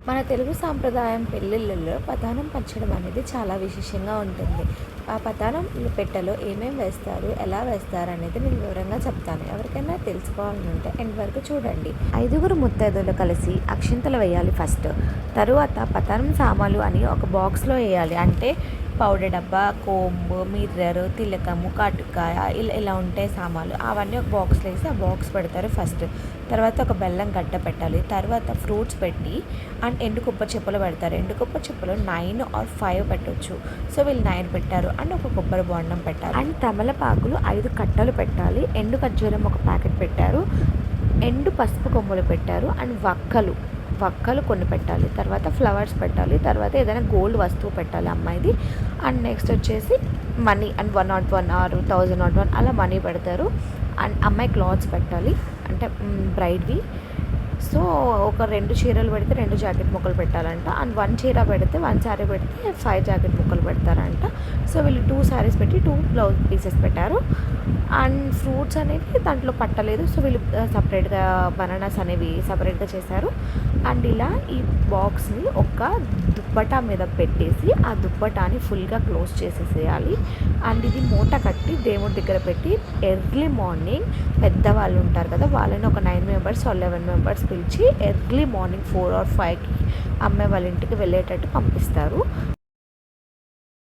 మన తెలుగు సాంప్రదాయం పెళ్ళిళ్ళలో పతానం పంచడం అనేది చాలా విశేషంగా ఉంటుంది. ఆ పతానం పెట్టెలో ఏమేమి వేస్తారు, ఎలా వేస్తారు అనేది నేను వివరంగా చెప్తాను. ఎవరికైనా తెలుసుకోవాలనుంటే ఎండ్ వరకు చూడండి. 5గురు ముత్తైదువులు కలిసి అక్షింతలు వేయాలి ఫస్ట్. తరువాత పతానం సామాన్లు అని ఒక బాక్స్లో వేయాలి. అంటే పౌడర్ డబ్బా, కోంబు, మిర్రర్, తిలకము, కాటుకాయ ఇలా ఉంటాయి సామాన్లు. అవన్నీ ఒక బాక్స్లో వేసి ఆ బాక్స్ పెడతారు ఫస్ట్. తర్వాత ఒక బెల్లం గడ్డ పెట్టాలి. తర్వాత ఫ్రూట్స్ పెట్టి అండ్ ఎండు కొబ్బరి చెప్పులు పెడతారు. ఎండు కొబ్బరి చెప్పులు 9 ఆర్ 5 పెట్టవచ్చు. సో వీళ్ళు 9 పెట్టారు. అండ్ ఒక కొబ్బరి బొండం పెట్టారు. అండ్ తమలపాకులు 5 కట్టలు పెట్టాలి. ఎండు ఖర్జూరం ఒక ప్యాకెట్ పెట్టారు. ఎండు పసుపు కొమ్ములు పెట్టారు. అండ్ వక్కలు కొన్ని పెట్టాలి. తర్వాత ఫ్లవర్స్ పెట్టాలి. తర్వాత ఏదైనా గోల్డ్ వస్తువు పెట్టాలి అమ్మాయిది. అండ్ నెక్స్ట్ వచ్చేసి మనీ అండ్ 101 ఆర్ 1001 అలా మనీ పెడతారు. అండ్ అమ్మాయి క్లాత్స్ పెట్టాలి, అంటే బ్రైడ్వి. సో ఒక 2 చీరలు పెడితే 2 జాకెట్ ముక్కలు పెట్టాలంట. అండ్ 1 చీర పెడితే 1 శారీ పెడితే 5 జాకెట్ ముక్కలు పెడతారంట. సో వీళ్ళు 2 శారీస్ పెట్టి 2 బ్లౌజ్ పీసెస్ పెట్టారు. అండ్ ఫ్రూట్స్ అనేవి దాంట్లో పట్టలేదు. సో వీళ్ళు సపరేట్గా బనానాస్ అనేవి సపరేట్గా చేశారు. అండ్ ఇలా ఈ బాక్స్ని ఒక దుప్పటా మీద పెట్టేసి ఆ దుప్పటాని ఫుల్గా క్లోజ్ చేసేసేయాలి. అండ్ ఇది మూట కట్టి దేవుడి దగ్గర పెట్టి ఎర్లీ మార్నింగ్ పెద్దవాళ్ళు ఉంటారు కదా, వాళ్ళని ఒక 9 మెంబర్స్ ఆర్ 11 మెంబర్స్ పిలిచి ఎర్లీ మార్నింగ్ 4 ఆర్ 5కి అమ్మాయి వాళ్ళ ఇంటికి వెళ్ళేటట్టు పంపిస్తారు.